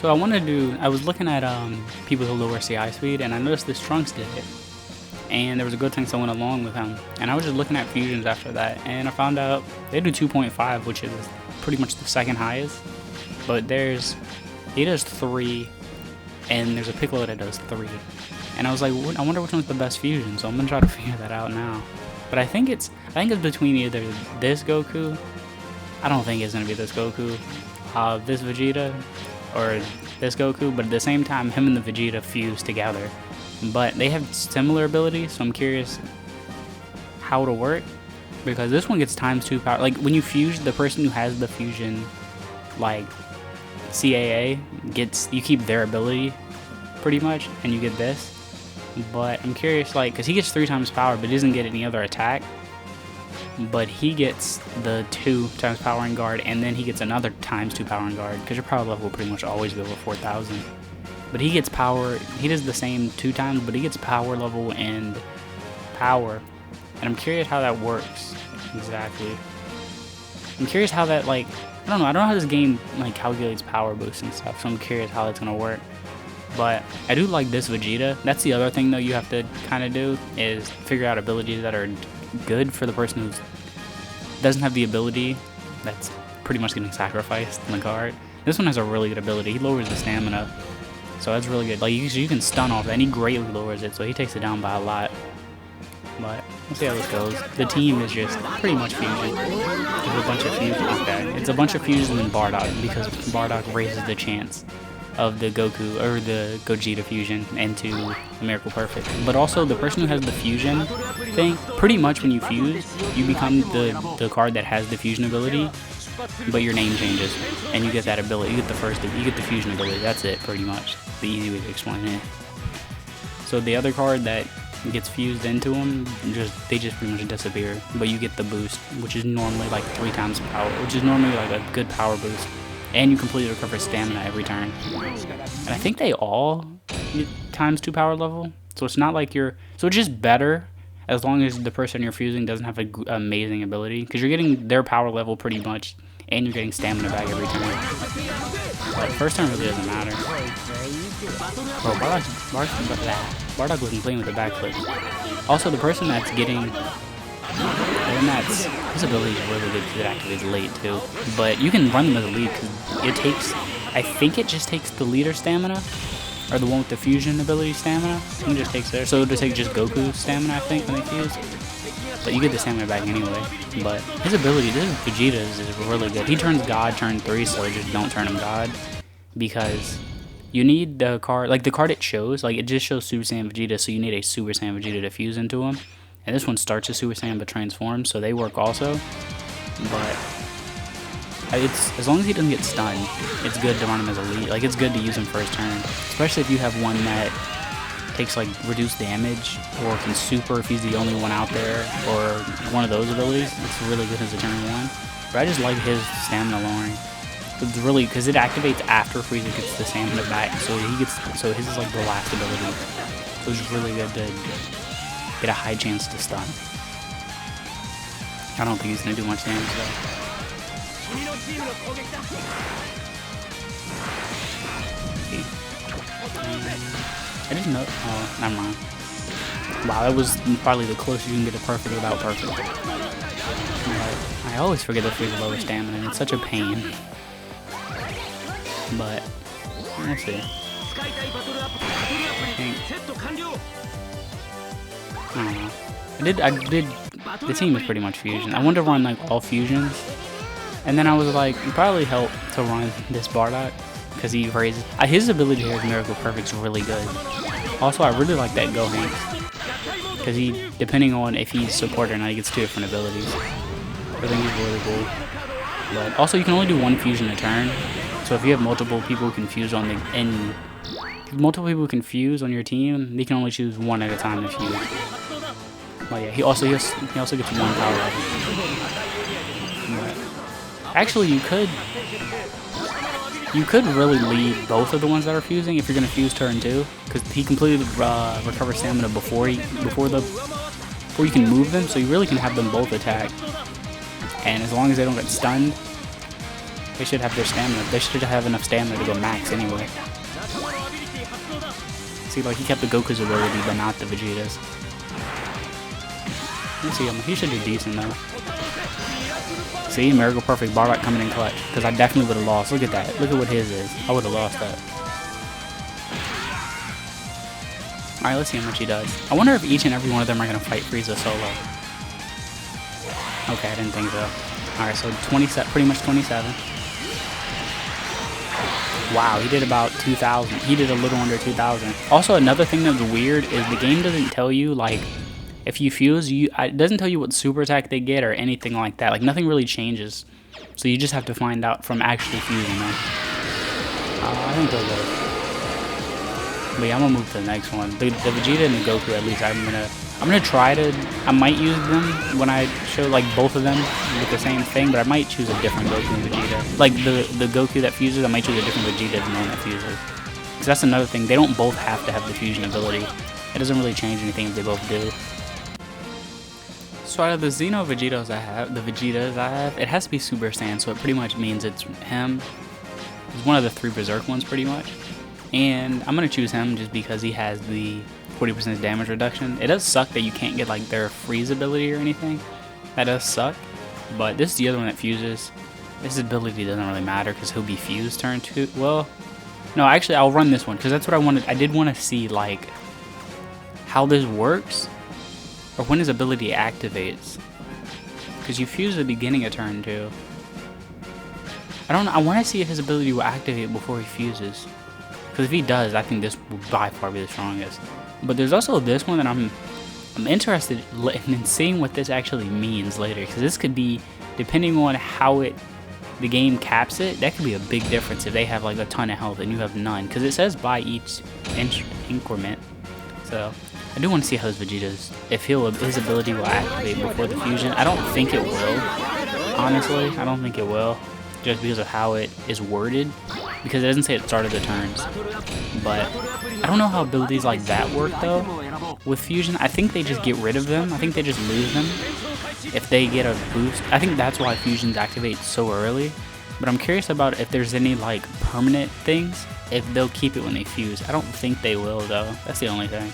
So I was looking at people who lower CI speed, and I noticed this Trunks did it. And there was a good thing I went along with him. And I was just looking at fusions after that, and I found out they do 2.5, which is pretty much the second highest. But he does 3, and there's a Piccolo that does 3. And I was like, I wonder which one's the best fusion, so I'm gonna try to figure that out now. But I think it's between either this Goku. I don't think it's gonna be this Goku, this Vegeta, or this Goku. But at the same time, him and the Vegeta fuse together. But they have similar abilities, so I'm curious how it'll work. Because this one gets ×2 power. Like when you fuse, the person who has the fusion, like CAA, you keep their ability pretty much, and you get this. But I'm curious, like, because he gets 3 times power, but he doesn't get any other attack. But he gets the 2 times power and guard, and then he gets another ×2 power and guard, because your power level will pretty much always be over 4,000. But he gets power, he does the same 2 times, but he gets power level and power. And I'm curious how that works exactly. I'm curious how that, like, I don't know how this game, like, calculates power boost and stuff, so I'm curious how that's going to work. But I do like this Vegeta. That's the other thing, though, you have to kind of do, is figure out abilities that are good for the person who doesn't have the ability that's pretty much getting sacrificed in the card. This one has a really good ability. He lowers the stamina, so that's really good. Like, you can stun off that, and he greatly lowers it, so he takes it down by a lot. But we'll see how this goes. The team is just pretty much fusion. There's a bunch of fusion. Okay, it's a bunch of fusion and Bardock, because Bardock raises the chance of the Goku or the Gogeta fusion into a Miracle Perfect. But also the person who has the fusion thing, pretty much when you fuse, you become the card that has the fusion ability, but your name changes and you get that ability. You get the fusion ability. That's it, pretty much. The easy way to explain it. So the other card that gets fused into them, they just pretty much disappear. But you get the boost, which is normally like 3 times power, which is normally like a good power boost. And you completely recover stamina every turn. And I think they all get ×2 power level. So it's not like so it's just better as long as the person you're fusing doesn't have an amazing ability. Because you're getting their power level pretty much, and you're getting stamina back every turn. But first turn really doesn't matter. Bro, Bardock wasn't playing with the backflip. Also, the person that's getting... his ability is really good because it activates late too. But you can run them as a lead because it takes, I think it just takes the leader stamina, or the one with the fusion ability stamina. I think it just takes there. So it'll take just Goku's stamina, I think, when they fuse. But you get the stamina back anyway. But his ability, this Vegeta's is really good. He turns God turn 3, so just don't turn him God. Because you need the card, like the card it shows, like it just shows Super Saiyan Vegeta, so you need a Super Saiyan Vegeta to fuse into him. And this one starts as Super Saiyan but transforms, so they work also. But it's as long as he doesn't get stunned, it's good to run him as a lead. Like, it's good to use him first turn, especially if you have one that takes like reduced damage or can super if he's the only one out there, or one of those abilities. It's really good as a turn 1. But I just like his stamina lowering. It's really because it activates after Frieza gets the stamina back, so his is like the last ability. So it's really good to get a high chance to stun. I don't think he's gonna do much damage though. I didn't know. Oh, never mind. Wow, that was probably the closest you can get to perfect without perfect. But I always forget that Frieza lower stamina, and it's such a pain. But we'll see. I don't know. The team is pretty much fusion. I wanted to run like all fusions, and then I was like, it probably help to run this Bardock because he raises his ability here as Miracle Perfect's really good. Also, I really like that Gohan because he, depending on if he's support or not, he gets 2 different abilities. I think he's really cool. But also, you can only do 1 fusion a turn. So if you have multiple people who can fuse on your team, they can only choose 1 at a time to fuse. Well, yeah, he also gets 1 power level. But actually, you could really lead both of the ones that are fusing if you're gonna fuse turn 2, because he completely recovers stamina before you can move them. So you really can have them both attack, and as long as they don't get stunned, They should have their stamina. They should have enough stamina to go max anyway. See, like, he kept the Goku's ability, but not the Vegeta's. Let's see, he should do decent, though. See, Miracle Perfect, Bardock coming in clutch. Because I definitely would have lost. Look at that. Look at what his is. I would have lost that. Alright, let's see how much he does. I wonder if each and every one of them are going to fight Frieza solo. Okay, I didn't think so. Alright, so 27, pretty much 27. Wow, he did about 2,000. He did a little under 2,000. Also, another thing that's weird is the game doesn't tell you, like, if you fuse, it doesn't tell you what super attack they get or anything like that. Like, nothing really changes. So you just have to find out from actually fusing them. I think they'll go. But yeah, I'm gonna move to the next one. The Vegeta and the Goku, at least, I'm gonna try to. I might use them when I show like both of them with the same thing, but I might choose a different Goku and Vegeta. Like the Goku that fuses, I might choose a different Vegeta than the one that fuses. Because that's another thing. They don't both have to have the fusion ability. It doesn't really change anything if they both do. So out of the Xeno Vegetas I have, it has to be Super Saiyan. So it pretty much means it's him. He's one of the 3 Berserk ones, pretty much. And I'm gonna choose him just because he has the 40% damage reduction. It does suck that you can't get like their freeze ability or anything. That does suck. But this is the other one that fuses. This ability doesn't really matter because he'll be fused turn 2. Well, no, actually I'll run this one because that's what I wanted. I did want to see like how this works or when his ability activates. Because you fuse at the beginning of turn 2. I don't know. I want to see if his ability will activate before he fuses. Because if he does, I think this will by far be the strongest. But there's also this one that I'm interested in seeing what this actually means later. Because this could be, depending on how the game caps it, that could be a big difference if they have like a ton of health and you have none. Because it says by each increment. So I do want to see how his Vegeta's, if his ability will activate before the fusion. I don't think it will. Honestly, I don't think it will. Just because of how it is worded. Because it doesn't say it started the turns. But I don't know how abilities like that work though. With fusion, I think they just get rid of them. I think they just lose them if they get a boost. I think that's why fusions activate so early. But I'm curious about if there's any like permanent things, if they'll keep it when they fuse. I don't think they will though. That's the only thing.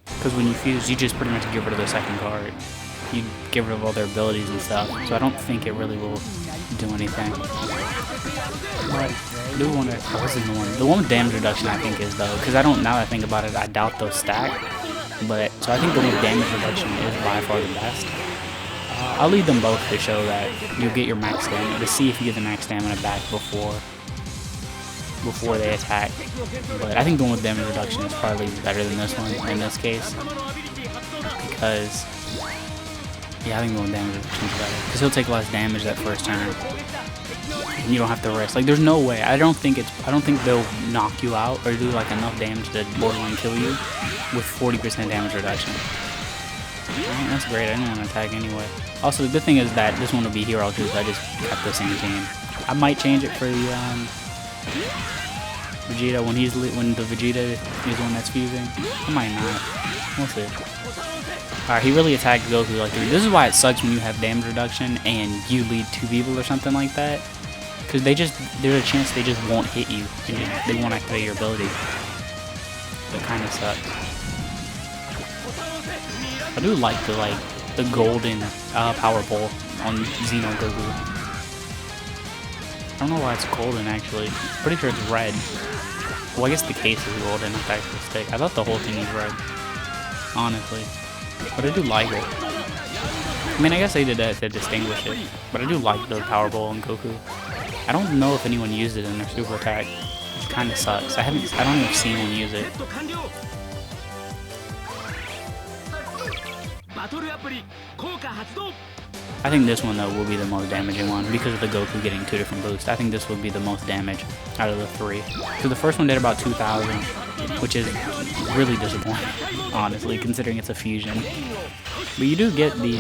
Because when you fuse, you just pretty much get rid of the second card. You get rid of all their abilities and stuff. So I don't think it really will do anything. But I do wonder, this is the one with damage reduction I think is though, because I don't, now that I think about it, I doubt they'll stack. But, so I think the one with damage reduction is by far the best. I'll leave them both to show that you'll get your max stamina, to see if you get the max stamina back before they attack. But I think the one with damage reduction is probably better than this one in this case. Because, yeah, I think the one with damage reduction is better. Because he'll take less damage that first turn. And you don't have to rest. Like, there's no way. I don't think they'll knock you out or do like enough damage to borderline kill you with 40% damage reduction. Alright, that's great. I didn't want to attack anyway. Also, the good thing is that this one will be hero too, so I just kept the same team. I might change it for the Vegeta when the Vegeta is the one that's fusing. I might not. We'll see. Alright, he really attacked Goku like 3. This is why it sucks when you have damage reduction and you lead 2 people or something like that. Because there's a chance they just won't hit you. And they won't activate your ability. That kind of sucks. I do like the golden power pole on Xeno Goku. I don't know why it's golden actually. Pretty sure it's red. Well, I guess the case is golden if that's the stick. I thought the whole thing was red. Honestly. But I do like it. I mean, I guess they did that to distinguish it. But I do like the power pole on Goku. I don't know if anyone used it in their super attack. It kind of sucks. I don't even see anyone use it. I think this one though will be the most damaging one because of the Goku getting 2 different boosts. I think this will be the most damage out of the 3. So the first one did about 2,000, which is really disappointing, honestly, considering it's a fusion. But you do get the,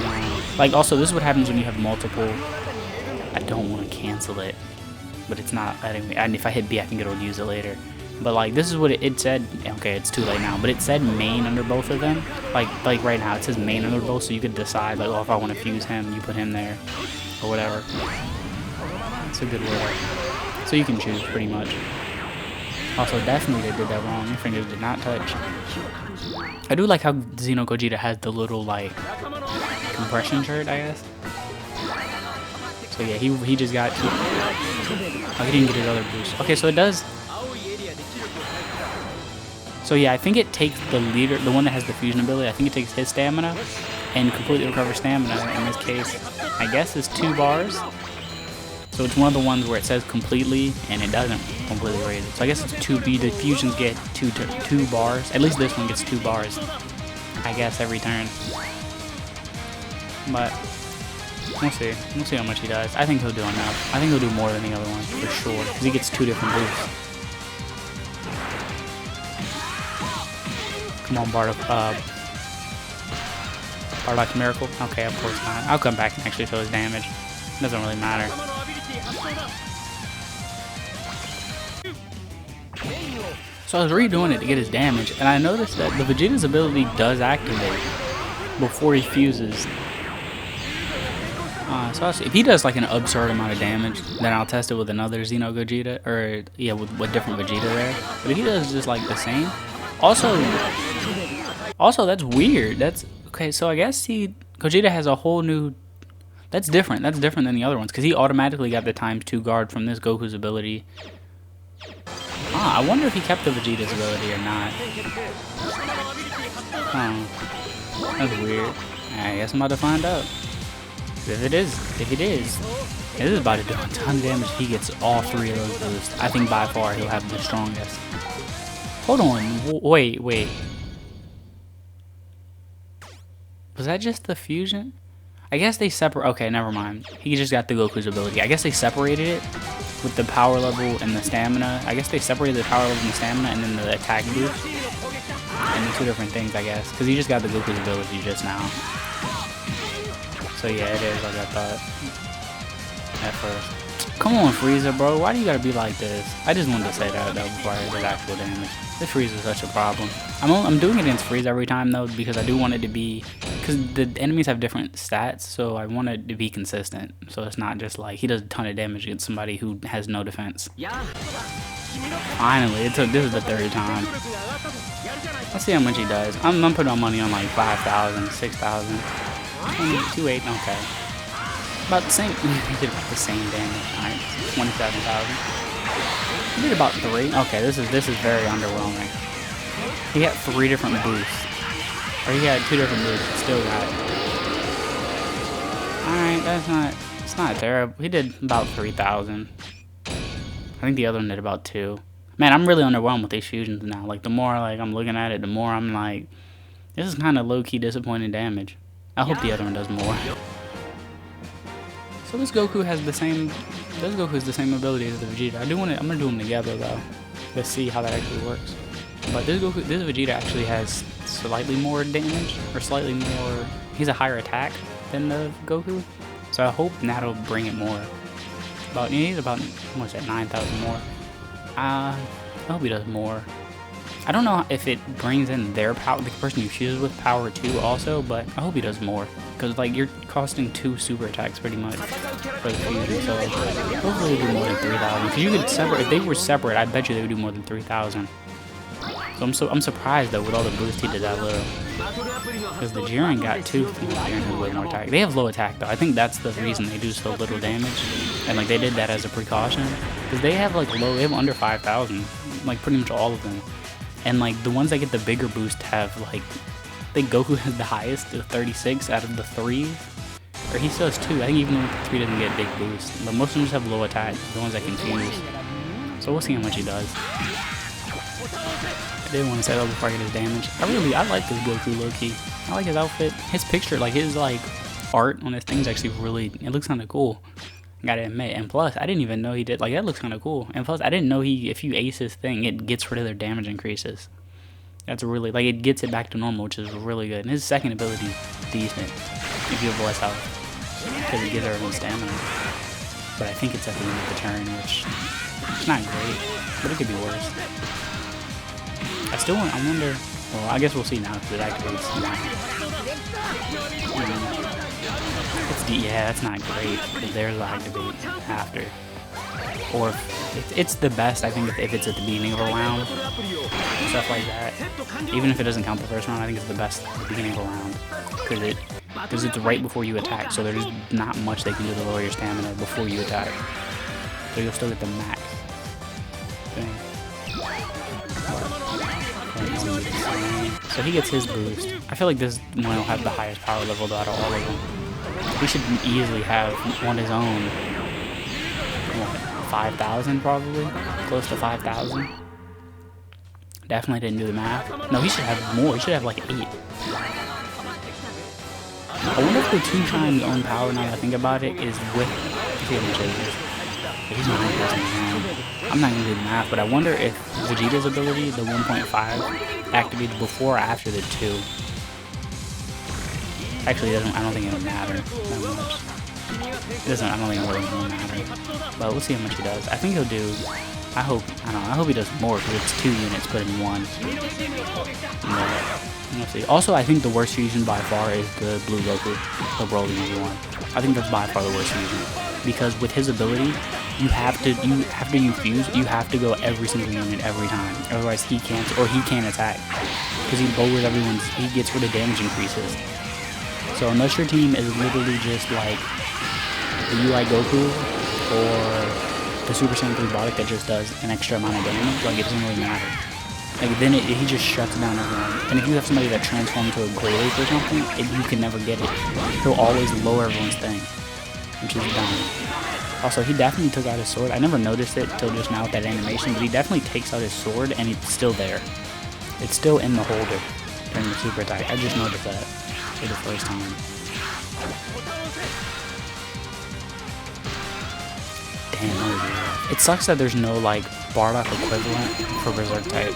like also this is what happens when you have multiple. I don't want to cancel it, but it's not letting me. And if I hit B, I think it'll use it later. But like this is what it said. Okay, it's too late now. But it said main under both of them. Like right now, it says main under both, so you could decide like, oh, if I want to fuse him, you put him there, or whatever. It's a good word. So you can choose pretty much. Also, definitely they did that wrong. Your fingers did not touch. I do like how Xeno Gogeta has the little like compression shirt, I guess. So yeah, he just got two. Oh, he didn't get his other boost. Okay, so it does. So yeah, I think it takes the leader, the one that has the fusion ability, I think it takes his stamina and completely recovers stamina. In this case, I guess it's 2 bars. So it's one of the ones where it says completely and it doesn't completely raise it. So I guess it's 2B. The fusions get two bars. At least this one gets 2 bars, I guess, every turn. But we'll see. We'll see how much he does. I think he'll do enough. I think he'll do more than the other one for sure, because he gets 2 different boosts. Come on, Bardock Miracle. Okay, of course not. I'll come back and actually show his damage. Doesn't really matter. So I was redoing it to get his damage, and I noticed that the Vegeta's ability does activate before he fuses. So if he does like an absurd amount of damage, then I'll test it with another Xeno Gogeta, or yeah, with different Vegeta there. But if he does just like the same, also that's weird. That's okay. So I guess Gogeta has a whole new. That's different. That's different than the other ones because he automatically got the ×2 guard from this Goku's ability. I wonder if he kept the Vegeta's ability or not. Oh, that's weird. I guess I'm about to find out. If it is, it is about to do a ton of damage. He gets all 3 of those boosts. I think by far he'll have the strongest. Hold on, wait. Was that just the fusion? I guess they separate. Okay, never mind. He just got the Goku's ability. I guess they separated it with the power level and the stamina. I guess they separated the power level and the stamina and then the attack boost. And the 2 different things, I guess. Because he just got the Goku's ability just now. So yeah, it is like I thought at first. Come on, Frieza, bro. Why do you gotta be like this? I just wanted to say that though before I did actual damage. This Frieza is such a problem. I'm doing it against Frieza every time though because I do want it to be, because the enemies have different stats, so I want it to be consistent. So it's not just like he does a ton of damage against somebody who has no defense. Finally, this is the 3rd time. Let's see how much he does. I'm putting my money on like 5,000, 6,000. 28, okay. About the same. He did about the same damage. Alright, 27,000. He did about 3. Okay, this is very underwhelming. He got 3 different boosts. Or he had 2 different boosts, but still got it. Alright, it's not terrible. He did about 3,000. I think the other one did about 2. Man, I'm really underwhelmed with these fusions now. Like, the more like I'm looking at it, the more I'm like, this is kind of low-key disappointing damage. I hope the other one does more. So this Goku has the same. This Goku has the same ability as the Vegeta. I'm gonna do them together though. Let's see how that actually works. But this Vegeta actually has slightly more damage, or slightly more. He's a higher attack than the Goku. So I hope that'll bring it more. He's about what's that, 9,000 more. I hope he does more. I don't know if it brings in their power, the person you choose with power too also, but I hope he does more. Because like you're costing 2 super attacks pretty much for the fusion, so hopefully they do more than 3,000. Because you could separate, if they were separate, I bet you they would do more than 3,000. So I'm surprised though with all the boosts he did that little. Because the Jiren got 2 from the Jiren has way more attack. They have low attack though. I think that's the reason they do so little damage. And like they did that as a precaution. Because they have like they have under 5,000. Like pretty much all of them. And like the ones that get the bigger boost have like, I think Goku has the highest, 36 out of the 3. Or he still has 2. I think even the 3 doesn't get big boost. But most of them just have low attack, the ones that can fuse. So we'll see how much he does. I did want to say that before I get his damage. I like this Goku low-key. I like his outfit. His picture, like his like art on his thing's actually really, it looks kind of cool. Gotta admit. And plus, I didn't even know he did, like that looks kind of cool. And plus, I didn't know if you ace his thing, it gets rid of their damage increases. That's really, like it gets it back to normal, which is really good. And his second ability is decent if you have less health, because it gives everyone stamina. But I think it's at the end of the turn, which is not great, but it could be worse. I wonder, well, I guess we'll see now because it activates now. Yeah, that's not great because there's the activate after. or it's the best, I think, if it's at the beginning of a round, stuff like that. Even if it doesn't count the first round, I think it's the best at the beginning of a round, because it's right before you attack, so there's not much they can do to lower your stamina before you attack. So you'll still get the max thing. So he gets his boost. I feel like this one will have the highest power level out of all of them. He should easily have on his own, what, 5,000 probably? Close to 5,000. Definitely didn't do the math. No, he should have more. He should have like 8. I wonder if the 2 times own power, now that I think about it, is with... He's not I'm not going to do the math, but I wonder if Vegeta's ability, the 1.5, activates before or after the 2. Actually, I don't think it would matter that much. I don't think it really will matter. But we'll see how much he does. I think he'll do... I hope he does more, because it's 2 units put in 1. We'll see. Also, I think the worst fusion by far is the Blue Goku, the Broly one. I think that's by far the worst fusion, because with his ability, after you fuse, you have to go every single unit every time. Otherwise, he can't attack, because he lowers he gets rid of damage increases. So unless your team is literally just like the UI Goku or the Super Saiyan 3 Bardock that just does an extra amount of damage, like it doesn't really matter. Like then he just shuts down everyone. And if you have somebody that transforms to a Great Ape or something, you can never get it. He'll always lower everyone's thing, which is dumb. Also, he definitely took out his sword. I never noticed it till just now with that animation, but he definitely takes out his sword and it's still there. It's still in the holder during the super attack. I just noticed that for the first time. Damn, it sucks that there's no like Bardock equivalent for Berserk type.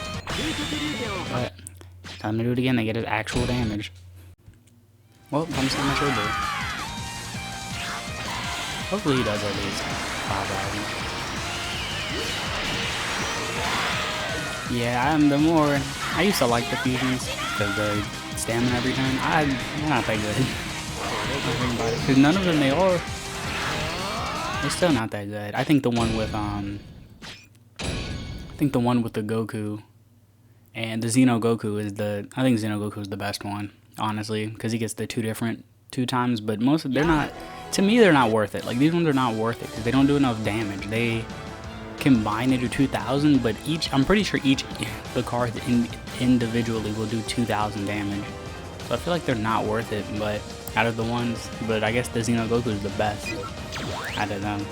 But time to do it again, they get his actual damage. Well, time to see how much he'll do. Hopefully he does at least 5,000. Yeah, the more I used to like the fusions because the stamina every time. They're not that good. Because none of them they're still not that good. I think the one with the Goku and the Xeno Goku is I think Xeno Goku is the best one, honestly, because he gets the 2 times, but they're not, to me, they're not worth it. Like, these ones are not worth it because they don't do enough damage. They combine, they do 2,000, but I'm pretty sure the cards individually will do 2,000 damage. So I feel like they're not worth it, but out of the ones, but I guess the Xeno Goku is the best out of them.